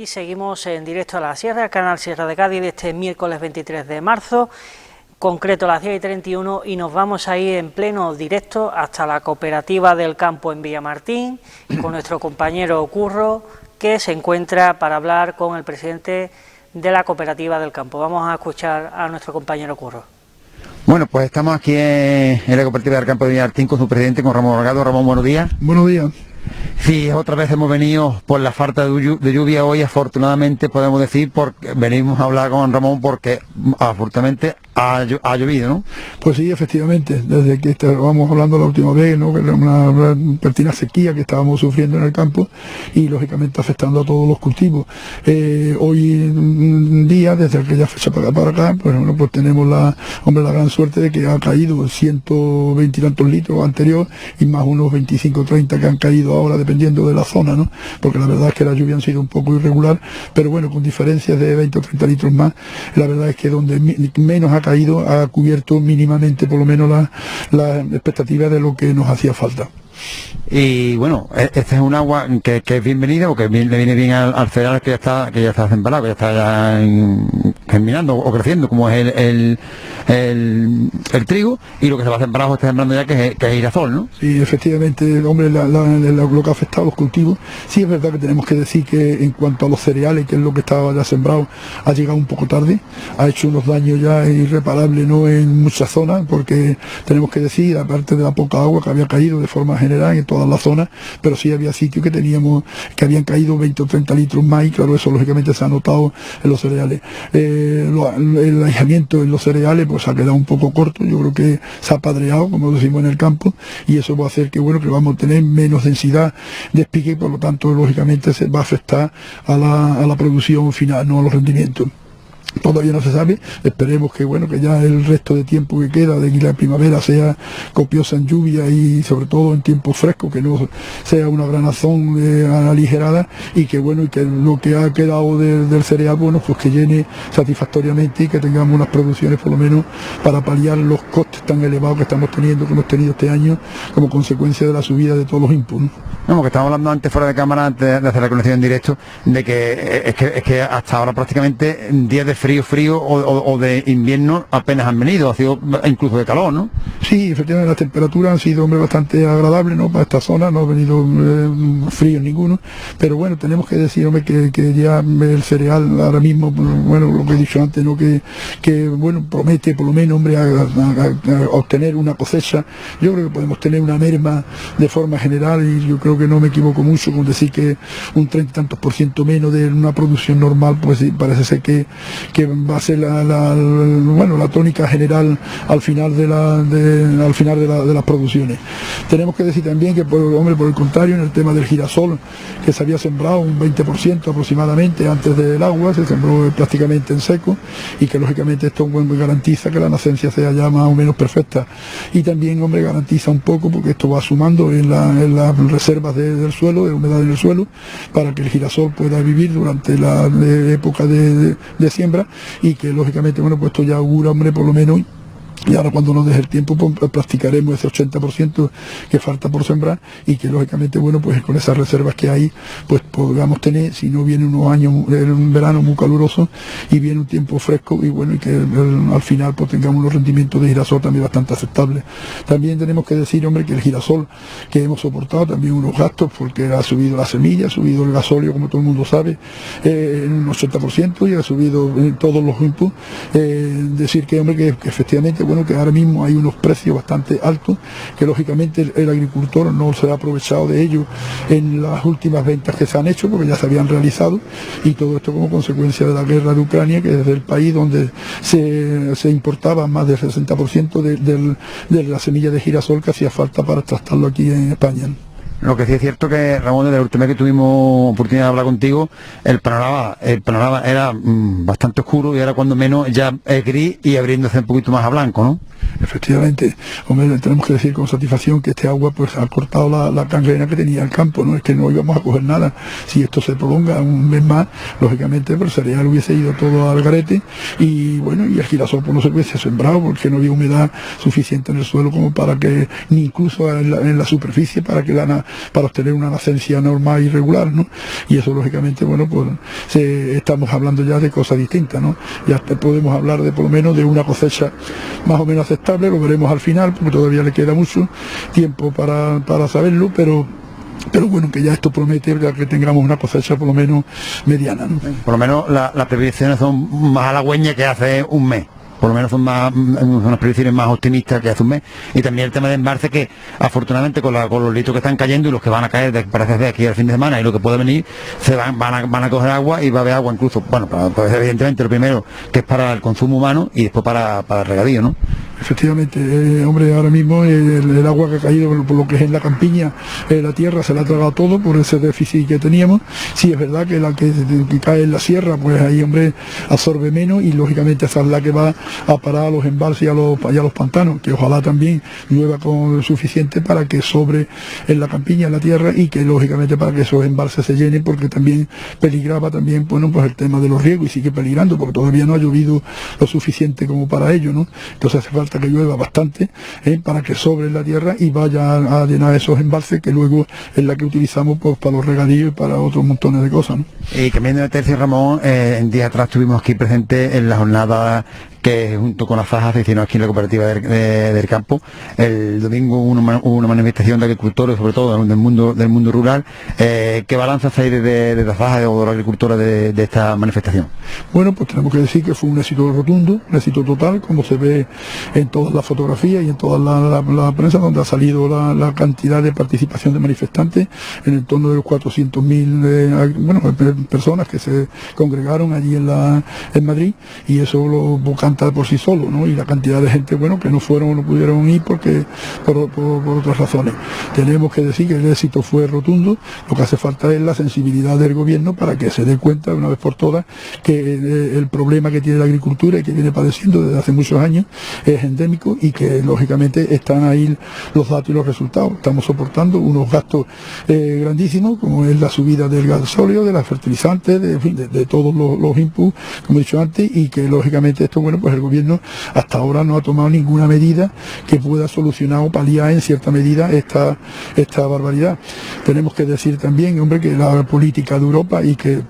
y seguimos en directo a la Sierra, Canal Sierra de Cádiz, de este miércoles 23 de marzo, concreto a las 10:31, y nos vamos a ir en pleno directo hasta la Cooperativa del Campo en Villamartín, con nuestro compañero Curro, que se encuentra para hablar con el presidente de la Cooperativa del Campo. Vamos a escuchar a nuestro compañero Curro. Bueno, pues estamos aquí en la Cooperativa del Campo de Villamartín con su presidente, con Ramón Morgado. Ramón, buenos días. Buenos días. Sí, otra vez hemos venido por la falta de lluvia hoy, afortunadamente podemos decir, porque venimos a hablar con Ramón porque afortunadamente ha llovido, ¿no? Pues sí, efectivamente, desde que estábamos hablando la última vez, ¿no?, que era una repentina sequía que estábamos sufriendo en el campo y lógicamente afectando a todos los cultivos. Hoy un día, desde aquella fecha para acá, pues bueno, pues tenemos la gran suerte de que ha caído 120 y tantos litros anterior y más unos 25 o 30 que han caído ahora, dependiendo de la zona, ¿no? Porque la verdad es que la lluvia ha sido un poco irregular, pero bueno, con diferencias de 20 o 30 litros más, la verdad es que donde menos ha caído ha cubierto mínimamente por lo menos la expectativa de lo que nos hacía falta. Y bueno, este es un agua que es bienvenida, porque le viene bien al cereal que ya está sembrado, que ya está germinando o creciendo, como es el trigo, y lo que se va a sembrar está sembrando ya que es girasol, ¿no? Sí, efectivamente, hombre, lo que ha afectado a los cultivos, sí es verdad que tenemos que decir que en cuanto a los cereales, que es lo que estaba ya sembrado, ha llegado un poco tarde, ha hecho unos daños ya irreparables, ¿no?, en muchas zonas, porque tenemos que decir, aparte de la poca agua que había caído de forma general en todas las zonas, pero sí había sitios que habían caído 20 o 30 litros más, y claro, eso lógicamente se ha notado en los cereales. El aislamiento en los cereales pues ha quedado un poco corto, yo creo que se ha padreado, como decimos en el campo, y eso va a hacer que bueno, que vamos a tener menos densidad de espigue, y por lo tanto lógicamente se va a afectar a la producción final, no a los rendimientos. Todavía no se sabe, esperemos que bueno, que ya el resto de tiempo que queda de que la primavera sea copiosa en lluvia y sobre todo en tiempos frescos, que no sea una granazón aligerada, y que bueno, y que lo que ha quedado del cereal, bueno, pues que llene satisfactoriamente y que tengamos unas producciones por lo menos para paliar los costes tan elevados que estamos teniendo, que hemos tenido este año como consecuencia de la subida de todos los inputs, ¿no? No, que estábamos hablando antes fuera de cámara, antes de hacer la conexión en directo, de que es que hasta ahora prácticamente días de frío o de invierno apenas han venido, ha sido incluso de calor, ¿no? Sí, efectivamente las temperaturas han sido, hombre, bastante agradables, ¿no?, para esta zona, no ha venido frío ninguno, pero bueno, tenemos que decir, hombre, que ya el cereal ahora mismo, bueno, lo que he dicho antes, ¿no?, que bueno, promete por lo menos, hombre, a obtener una cosecha. Yo creo que podemos tener una merma de forma general, y yo creo que no me equivoco mucho con decir que un 30 y tantos % menos de una producción normal, pues sí, parece ser que va a ser la tónica general al final de las producciones. Tenemos que decir también que por el contrario, en el tema del girasol, que se había sembrado un 20% aproximadamente antes del agua, se sembró prácticamente en seco, y que lógicamente esto garantiza que la nacencia sea ya más o menos perfecta, y también, hombre, garantiza un poco, porque esto va sumando en las reservas del suelo, de humedad en el suelo, para que el girasol pueda vivir durante la época de siembra, y que lógicamente, bueno, pues esto ya augura, hombre, por lo menos. Y ahora cuando nos deje el tiempo, pues practicaremos ese 80% que falta por sembrar, y que lógicamente, bueno, pues con esas reservas que hay, pues podamos tener, si no viene unos años, un verano muy caluroso y viene un tiempo fresco, y bueno, y que al final pues tengamos unos rendimientos de girasol también bastante aceptables. También tenemos que decir, hombre, que el girasol, que hemos soportado también unos gastos, porque ha subido la semilla, ha subido el gasóleo, como todo el mundo sabe, en un 80%, y ha subido todos los inputs. Decir que, hombre, que efectivamente, bueno, que ahora mismo hay unos precios bastante altos, que lógicamente el agricultor no se ha aprovechado de ello en las últimas ventas que se han hecho, porque ya se habían realizado, y todo esto como consecuencia de la guerra de Ucrania, que es el país donde se importaba más del 60% de la semilla de girasol que hacía falta para tratarlo aquí en España. Lo que sí es cierto que, Ramón, desde la última vez que tuvimos oportunidad de hablar contigo, el panorama era bastante oscuro, y ahora cuando menos ya es gris y abriéndose un poquito más a blanco, ¿no? Efectivamente, hombre, tenemos que decir con satisfacción que este agua pues ha cortado la gangrena que tenía el campo, ¿no? Es que no íbamos a coger nada. Si esto se prolonga un mes más, lógicamente pues el cereal hubiese ido todo al garete y bueno, y el girasol pues no se hubiese sembrado porque no había humedad suficiente en el suelo como para que, ni incluso en la superficie, para obtener una nacencia normal y regular, ¿no? Y eso lógicamente, bueno, pues estamos hablando ya de cosas distintas, ¿no? Ya podemos hablar de por lo menos de una cosecha más o menos aceptable, lo veremos al final porque todavía le queda mucho tiempo para saberlo, pero bueno, que ya esto promete ya que tengamos una cosecha por lo menos mediana, ¿no? Por lo menos las previsiones son más halagüeñas que hace un mes. Por lo menos son unas previsiones más optimistas que hace un mes. Y también el tema de embalse, que afortunadamente con los litros que están cayendo y los que van a caer parece de aquí al fin de semana y lo que puede venir, van a coger agua y va a haber agua incluso, bueno, pues evidentemente lo primero que es para el consumo humano y después para el regadío, ¿no? Efectivamente, hombre, ahora mismo el agua que ha caído por lo que es en la campiña, la tierra se la ha tragado todo por ese déficit que teníamos. Sí, es verdad que la que cae en la sierra, pues ahí, hombre, absorbe menos y lógicamente esa es la que va a parar a los embalses y a los pantanos, que ojalá también llueva con suficiente para que sobre en la campiña, en la tierra, y que lógicamente para que esos embalses se llenen, porque también peligraba también, bueno, pues el tema de los riegos y sigue peligrando porque todavía no ha llovido lo suficiente como para ello, ¿no? Entonces hace falta que llueva bastante para que sobre la tierra y vaya a llenar esos embalses, que luego es la que utilizamos pues para los regadíos y para otros montones de cosas, ¿no? Y cambiando de tercio, Ramón, en días atrás estuvimos aquí presentes en la jornada que junto con las fajas se hicieron aquí en la cooperativa del campo. El domingo hubo una manifestación de agricultores, sobre todo del mundo rural. ¿Qué balanza hay de las fajas o de los agricultores de esta manifestación? Bueno, pues tenemos que decir que fue un éxito rotundo, un éxito total, como se ve en todas las fotografías y en toda la prensa, donde ha salido la cantidad de participación de manifestantes, en el torno de los 400.000 personas que se congregaron allí en Madrid, y eso lo canta por sí solo, ¿no? Y la cantidad de gente, bueno, que no pudieron ir porque por otras razones. Tenemos que decir que el éxito fue rotundo. Lo que hace falta es la sensibilidad del gobierno para que se dé cuenta de una vez por todas que el problema que tiene la agricultura y que viene padeciendo desde hace muchos años es endémico, y que lógicamente están ahí los datos y los resultados. Estamos soportando unos gastos grandísimos, como es la subida del gasóleo, de los fertilizantes, de todos los inputs, como he dicho antes, y que lógicamente esto, bueno, pues el gobierno hasta ahora no ha tomado ninguna medida que pueda solucionar o paliar en cierta medida esta barbaridad. Tenemos que decir también, hombre, que la política de Europa y que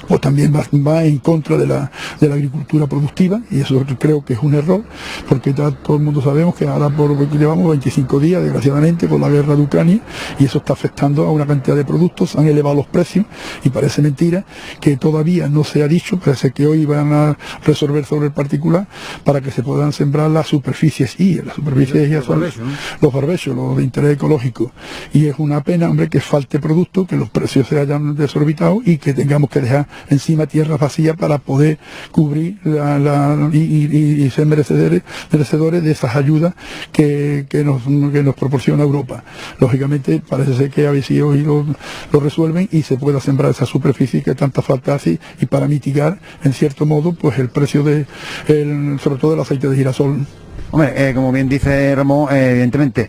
pues también va en contra de la agricultura productiva, y eso creo que es un error, porque ya todo el mundo sabemos que ahora llevamos 25 días, desgraciadamente, con la guerra de Ucrania, y eso está afectando a una cantidad de productos, han elevado los precios, y parece mentira que todavía no se ha dicho, parece que hoy van a resolver sobre el particular, para que se puedan sembrar las superficies, y las superficies ya son los barbechos, los de interés ecológico, y es una pena, hombre, que falte producto, que los precios se hayan desorbitado y que tengamos que dejar encima tierras vacías para poder cubrir y ser merecedores de esas ayudas que nos proporciona Europa. Lógicamente parece ser que a ver si hoy lo resuelven y se pueda sembrar esa superficie que tanta falta hace, y para mitigar en cierto modo pues el precio sobre todo del aceite de girasol. Hombre, como bien dice Ramón, evidentemente,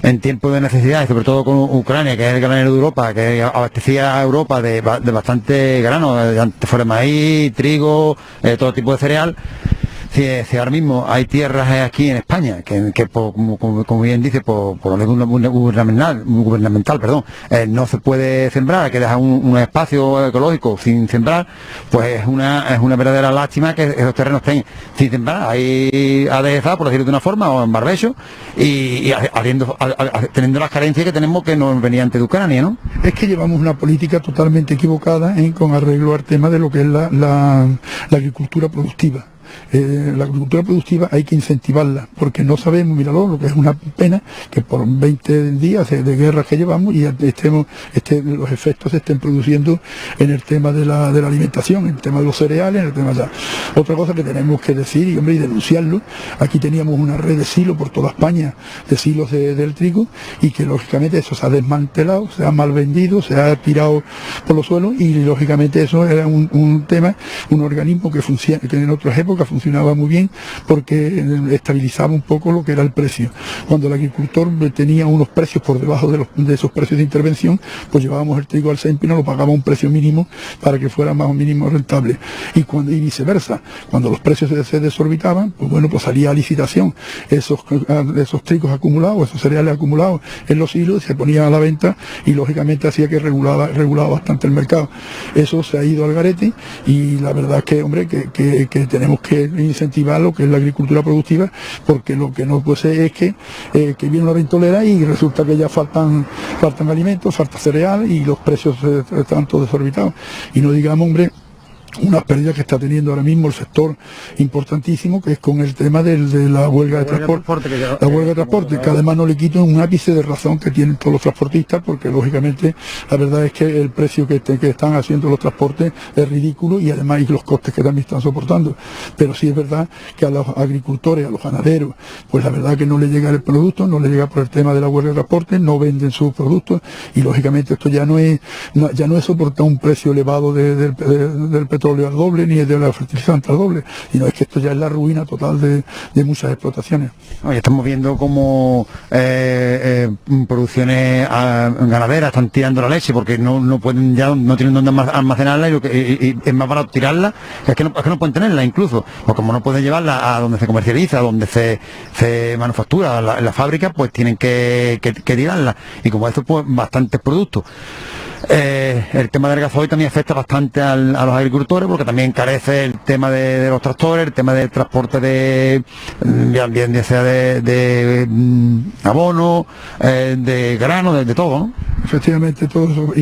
en tiempos de necesidad, y sobre todo con Ucrania, que es el granero de Europa, que abastecía a Europa de bastante grano, antes fuera maíz, trigo, todo tipo de cereal. Si ahora mismo hay tierras aquí en España que como bien dice, por ley gubernamental, no se puede sembrar, hay que dejar un espacio ecológico sin sembrar, pues es una verdadera lástima que esos terrenos estén sin sembrar, ahí a dehesar, por decirlo de una forma, o en barbecho, y teniendo las carencias que tenemos que nos venían de Ucrania, ¿no? Es que llevamos una política totalmente equivocada con arreglo al tema de lo que es la agricultura productiva. La agricultura productiva hay que incentivarla, porque no sabemos, míralo, lo que es una pena que por 20 días de guerra que llevamos y los efectos se estén produciendo en el tema de la alimentación, en el tema de los cereales, en el tema de otra cosa que tenemos que decir y denunciarlo. Aquí teníamos una red de silos por toda España, de silos del trigo, y que lógicamente eso se ha desmantelado, se ha mal vendido, se ha tirado por los suelos, y lógicamente eso era un tema, un organismo que funciona, que en otras épocas época funcionaba muy bien porque estabilizaba un poco lo que era el precio. Cuando el agricultor tenía unos precios por debajo de esos precios de intervención, pues llevábamos el trigo al Sempino, lo pagaba a un precio mínimo para que fuera más o mínimo rentable. Y viceversa, cuando los precios se desorbitaban, pues bueno, pues salía a licitación esos trigos acumulados, esos cereales acumulados en los hilos, se ponían a la venta y lógicamente hacía que regulaba bastante el mercado. Eso se ha ido al garete y la verdad es que, hombre, que tenemos que incentivar lo que es la agricultura productiva, porque lo que no puede ser es que viene una ventolera y resulta que ya faltan alimentos, falta cereal y los precios están todos desorbitados. Y no digamos, hombre, unas pérdidas que está teniendo ahora mismo el sector importantísimo, que es con el tema de la huelga de transporte. La huelga de transporte, que además no le quito un ápice de razón que tienen todos los transportistas, porque lógicamente la verdad es que el precio que están haciendo los transportes es ridículo y además hay los costes que también están soportando. Pero sí es verdad que a los agricultores, a los ganaderos, pues la verdad que no le llega el producto, no le llega por el tema de la huelga de transporte, no venden sus productos y lógicamente esto ya no es soportar un precio elevado del petróleo al doble ni de la fertilizante al doble, sino es que esto ya es la ruina total de muchas explotaciones. Oye, estamos viendo cómo producciones ganaderas están tirando la leche porque no pueden, ya no tienen dónde almacenarla y es más barato tirarla, es que no pueden tenerla incluso, porque como no pueden llevarla a donde se comercializa, a donde se manufactura, en la fábrica, pues tienen que tirarla, y como esto, pues bastantes productos. El tema del gasoil también afecta bastante a los agricultores porque también encarece el tema de los tractores, el tema del transporte bien sea de abono, de grano, de todo, ¿no? Efectivamente, todos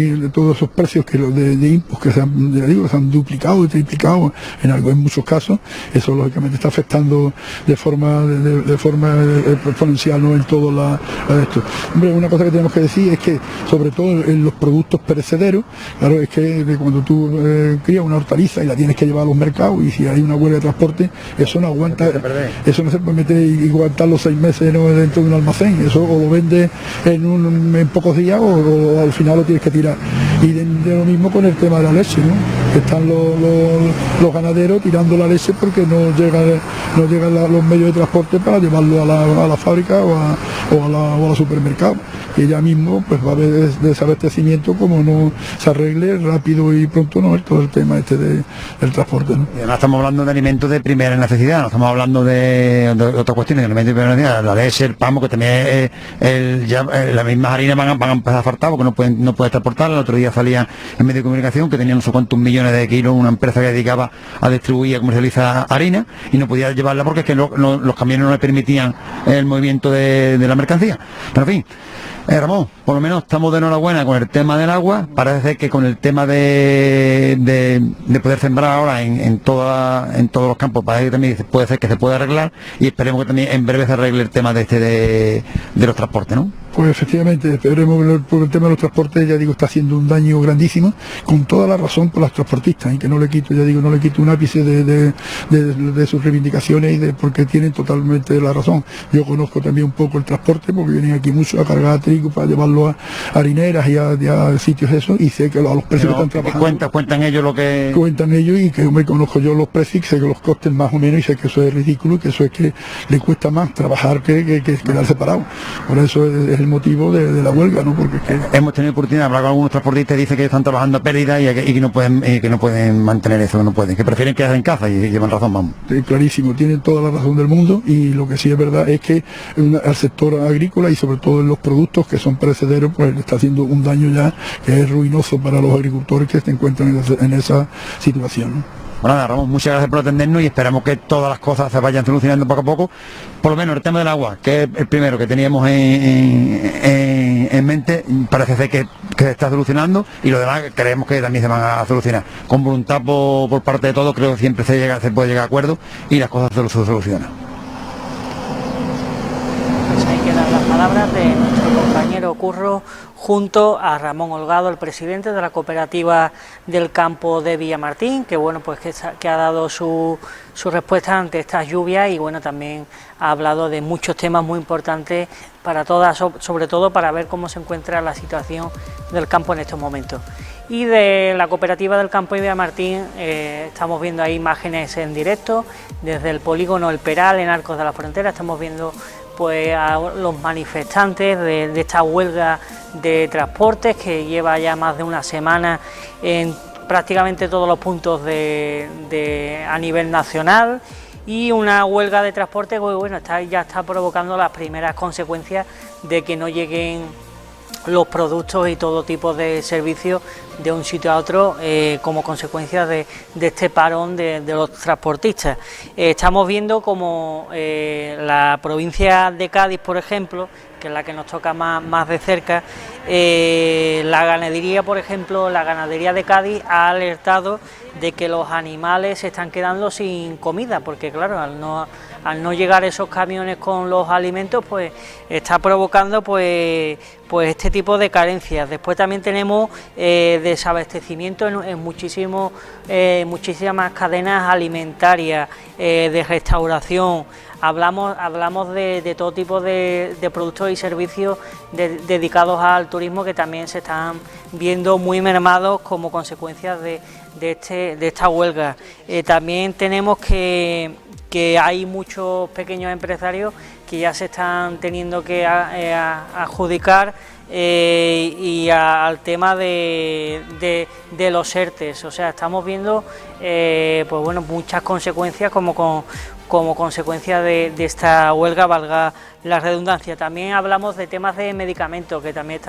esos precios de inputs que se han duplicado y triplicado en muchos casos, eso lógicamente está afectando de forma exponencial, ¿no?, en todo esto. Hombre, una cosa que tenemos que decir es que sobre todo en los productos perecederos, claro, es que cuando tú crías una hortaliza y la tienes que llevar a los mercados y si hay una huelga de transporte, eso no aguanta, eso no se puede meter y aguantar los 6 meses, ¿no?, dentro de un almacén, eso o lo vendes en pocos días o al final lo tienes que tirar. Y de lo mismo con el tema de la leche, ¿no?, que están los ganaderos tirando la leche porque no llegan los medios de transporte para llevarlo a la fábrica o a los supermercados. Y ya mismo pues va a haber desabastecimiento como no se arregle rápido y pronto, ¿no?, todo el tema del transporte, ¿no? Y además estamos hablando de alimentos de primera necesidad, no estamos hablando de otras cuestiones, de alimentos de primera necesidad, la leche, el pan, que también las mismas harinas van a empezar a faltar porque no puede transportarla. El otro día salía en medio de comunicación que tenían no sé cuántos millones de kilos una empresa que dedicaba a distribuir y a comercializar harina y no podía llevarla porque es que los camiones no le permitían el movimiento de la mercancía. Pero en fin, Ramón, por lo menos estamos de enhorabuena con el tema del agua. Parece que con el tema de poder sembrar ahora en todos los campos, parece que también puede ser que se pueda arreglar y esperemos que también en breve se arregle el tema de los transportes, ¿no? Pues efectivamente, esperemos por el tema de los transportes, ya digo, está haciendo un daño grandísimo, con toda la razón por las transportistas, y que no le quito un ápice de sus reivindicaciones porque tienen totalmente la razón. Yo conozco también un poco el transporte, porque vienen aquí mucho a cargar trigo para llevarlo a harineras y a sitios esos, y sé que a los precios que están trabajando. Cuentan ellos lo que... Cuentan ellos y que me conozco yo los precios, sé que los costes más o menos, y sé que eso es ridículo, y que eso es que le cuesta más trabajar que quedar separado. Por eso es el motivo de la huelga, ¿no? Porque es que... Hemos tenido oportunidad de hablar con algunos transportistas y dicen que están trabajando a pérdida y que no pueden mantener eso, que prefieren quedar en casa, y llevan razón, vamos. Clarísimo, tienen toda la razón del mundo, y lo que sí es verdad es que al sector agrícola y sobre todo en los productos que son perecederos, pues le está haciendo un daño ya que es ruinoso para los agricultores que se encuentran en esa situación, ¿no? Bueno, nada, Ramón, muchas gracias por atendernos y esperamos que todas las cosas se vayan solucionando poco a poco. Por lo menos el tema del agua, que es el primero que teníamos en mente, parece ser que se está solucionando, y lo demás creemos que también se van a solucionar. Con voluntad por parte de todos, creo que siempre se puede llegar a acuerdo y las cosas se solucionan. Pues ahí quedan las palabras de nuestro compañero Curro junto a Ramón Holgado, el presidente de la cooperativa del campo de Villamartín, que bueno, pues que ha dado su respuesta ante estas lluvias, y bueno, también ha hablado de muchos temas muy importantes para todas, sobre todo para ver cómo se encuentra la situación del campo en estos momentos. Y de la cooperativa del campo de Villamartín estamos viendo ahí imágenes en directo desde el polígono El Peral en Arcos de la Frontera. Estamos viendo pues a los manifestantes de esta huelga de transportes que lleva ya más de una semana en prácticamente todos los puntos a nivel nacional, y una huelga de transporte que bueno, ya está provocando las primeras consecuencias de que no lleguen los productos y todo tipo de servicios de un sitio a otro como consecuencia de este parón de los transportistas. Estamos viendo como la provincia de Cádiz, por ejemplo, que es la que nos toca más de cerca, la ganadería, por ejemplo, la ganadería de Cádiz ha alertado de que los animales se están quedando sin comida, porque claro, al no llegar esos camiones con los alimentos, pues está provocando pues este tipo de carencias. Después también tenemos desabastecimiento en muchísimas cadenas alimentarias, de restauración. Hablamos de todo tipo de productos y servicios dedicados al turismo, que también se están viendo muy mermados como consecuencia de esta huelga. También tenemos que hay muchos pequeños empresarios que ya se están teniendo que adjudicar al tema de los ERTEs. O sea, estamos viendo pues bueno, muchas consecuencias como consecuencia de esta huelga, valga la redundancia. También hablamos de temas de medicamentos, que también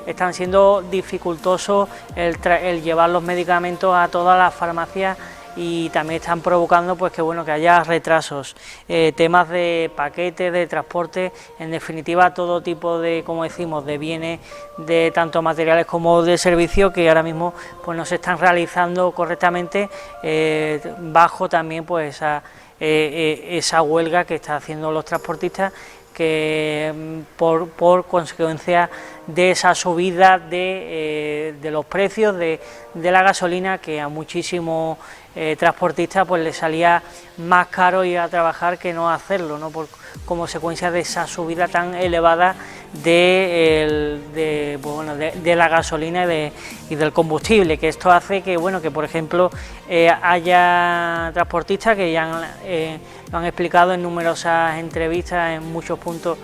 están siendo dificultosos el llevar los medicamentos a todas las farmacias, y también están provocando pues que haya retrasos, temas de paquetes, de transporte, en definitiva todo tipo de, como decimos, de bienes, de tanto materiales como de servicios, que ahora mismo pues no se están realizando correctamente, bajo también pues esa huelga que están haciendo los transportistas, que por consecuencia de esa subida de los precios de la gasolina, que a muchísimos transportistas pues les salía más caro ir a trabajar que no hacerlo, ¿no? Por consecuencia de esa subida tan elevada de la gasolina y del combustible, que esto hace que por ejemplo haya transportistas que ya lo han explicado en numerosas entrevistas en muchos puntos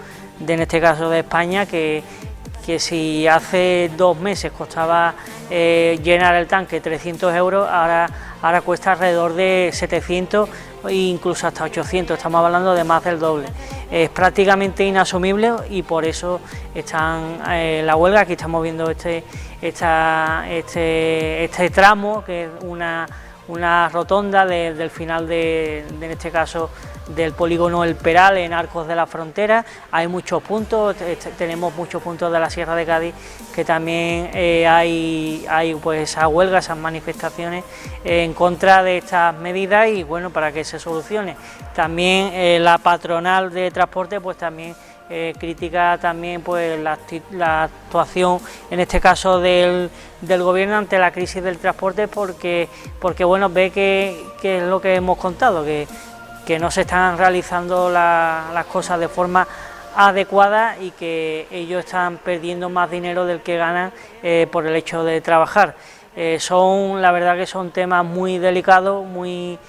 en este caso de España, que si hace 2 meses costaba llenar el tanque 300 euros, ahora cuesta alrededor de 700 e incluso hasta 800, estamos hablando de más del doble. Es prácticamente inasumible, y por eso están la huelga. Aquí estamos viendo este tramo, que es una rotonda del final en este caso del polígono El Peral en Arcos de la Frontera. Hay muchos puntos, tenemos muchos puntos de la Sierra de Cádiz que también hay pues esas huelgas, esas manifestaciones en contra de estas medidas, y bueno, para que se solucione. También la patronal de transporte pues también critica también pues la actuación en este caso del gobierno ante la crisis del transporte, porque bueno, ve que es lo que hemos contado, que no se están realizando las cosas de forma adecuada, y que ellos están perdiendo más dinero del que ganan por el hecho de trabajar. La verdad que son temas muy delicados, muy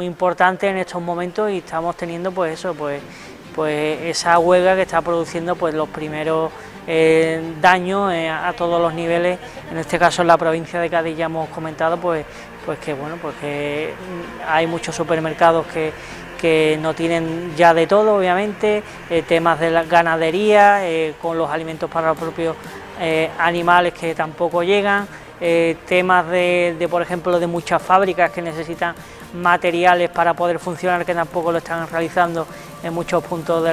importantes en estos momentos, y estamos teniendo pues esa huelga que está produciendo pues los primeros daños a todos los niveles. En este caso en la provincia de Cádiz ya hemos comentado pues que hay muchos supermercados que no tienen ya de todo, obviamente, temas de la ganadería, con los alimentos para los propios animales que tampoco llegan, temas por ejemplo, de muchas fábricas que necesitan materiales para poder funcionar, que tampoco lo están realizando en muchos puntos de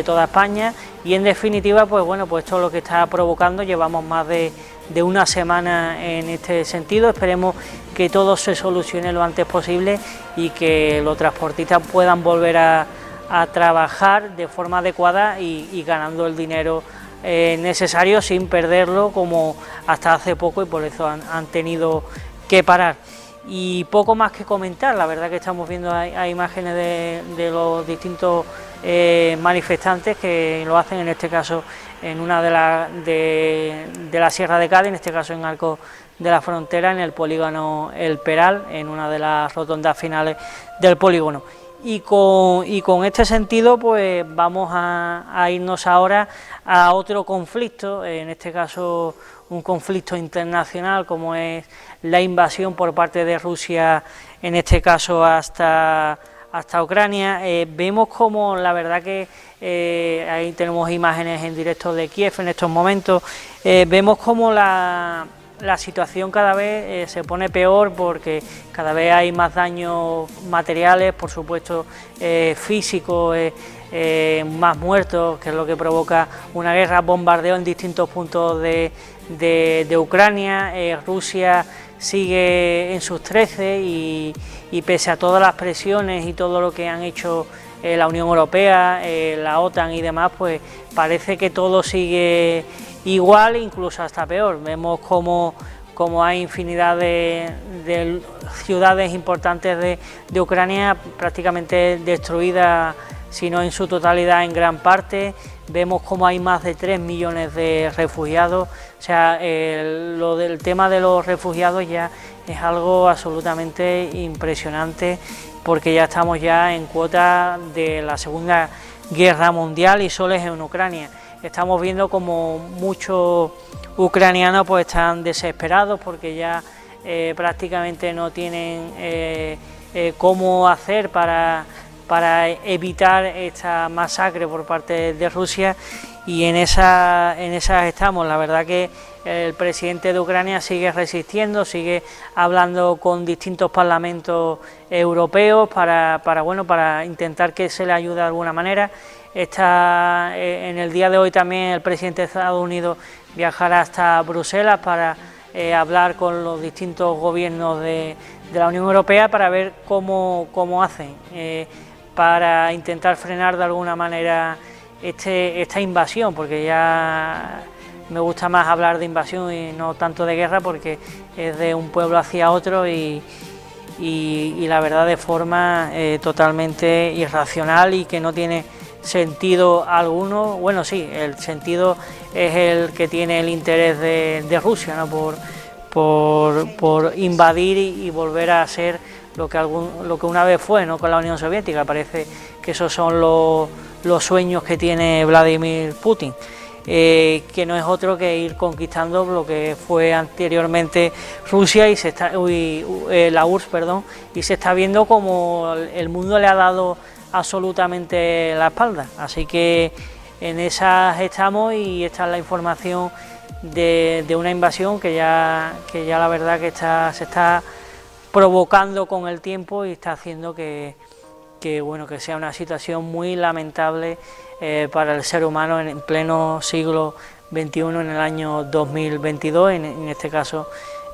toda España. Y en definitiva pues esto es lo que está provocando. Llevamos más de una semana en este sentido. Esperemos que todo se solucione lo antes posible y que los transportistas puedan volver a trabajar de forma adecuada y ganando el dinero necesario, sin perderlo como hasta hace poco, y por eso han tenido que parar. Y poco más que comentar. La verdad que estamos viendo hay imágenes de los distintos manifestantes que lo hacen en este caso en una de la Sierra de Cádiz, en este caso en Arcos de la Frontera, en el polígono El Peral, en una de las rotondas finales del polígono. Y con este sentido pues vamos a irnos ahora a otro conflicto, en este caso un conflicto internacional como es la invasión por parte de Rusia, en este caso hasta Ucrania. Vemos como la verdad que ahí tenemos imágenes en directo de Kiev en estos momentos, vemos como la situación cada vez se pone peor porque cada vez hay más daños materiales, por supuesto físicos, más muertos, que es lo que provoca una guerra, bombardeo en distintos puntos de Ucrania. Rusia sigue en sus 13 y pese a todas las presiones y todo lo que han hecho la Unión Europea, la OTAN y demás, pues parece que todo sigue igual, incluso hasta peor. Vemos como hay infinidad de ciudades importantes de Ucrania prácticamente destruidas, si no en su totalidad, en gran parte. Vemos como hay más de 3 millones de refugiados, o sea, lo del tema de los refugiados ya es algo absolutamente impresionante, porque ya estamos ya en cuota de la Segunda Guerra Mundial y solo es en Ucrania. Estamos viendo como muchos ucranianos pues están desesperados porque ya prácticamente no tienen cómo hacer para evitar esta masacre por parte de Rusia, y en esas estamos. La verdad que el presidente de Ucrania sigue resistiendo, sigue hablando con distintos parlamentos europeos para intentar que se le ayude de alguna manera. En el día de hoy también el presidente de Estados Unidos viajará hasta Bruselas para hablar con los distintos gobiernos de la Unión Europea para ver cómo hacen para intentar frenar de alguna manera esta invasión, porque ya me gusta más hablar de invasión y no tanto de guerra, porque es de un pueblo hacia otro y la verdad de forma totalmente irracional y que no tiene sentido alguno. Bueno, sí, el sentido es el que tiene el interés de Rusia, ¿no? por invadir y volver a ser lo que una vez fue, ¿no? Con la Unión Soviética. Parece que esos son los sueños que tiene Vladimir Putin, que no es otro que ir conquistando lo que fue anteriormente Rusia y la URSS, perdón, y se está viendo como el mundo le ha dado absolutamente la espalda. Así que en esas estamos, y esta es la información de una invasión que ya la verdad que se está provocando con el tiempo y está haciendo que sea una situación muy lamentable para el ser humano en pleno siglo XXI, en el año 2022, en este caso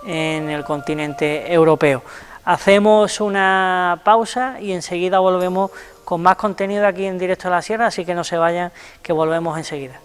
en el continente europeo. Hacemos una pausa y enseguida volvemos con más contenido aquí en Directo a la Sierra, así que no se vayan, que volvemos enseguida.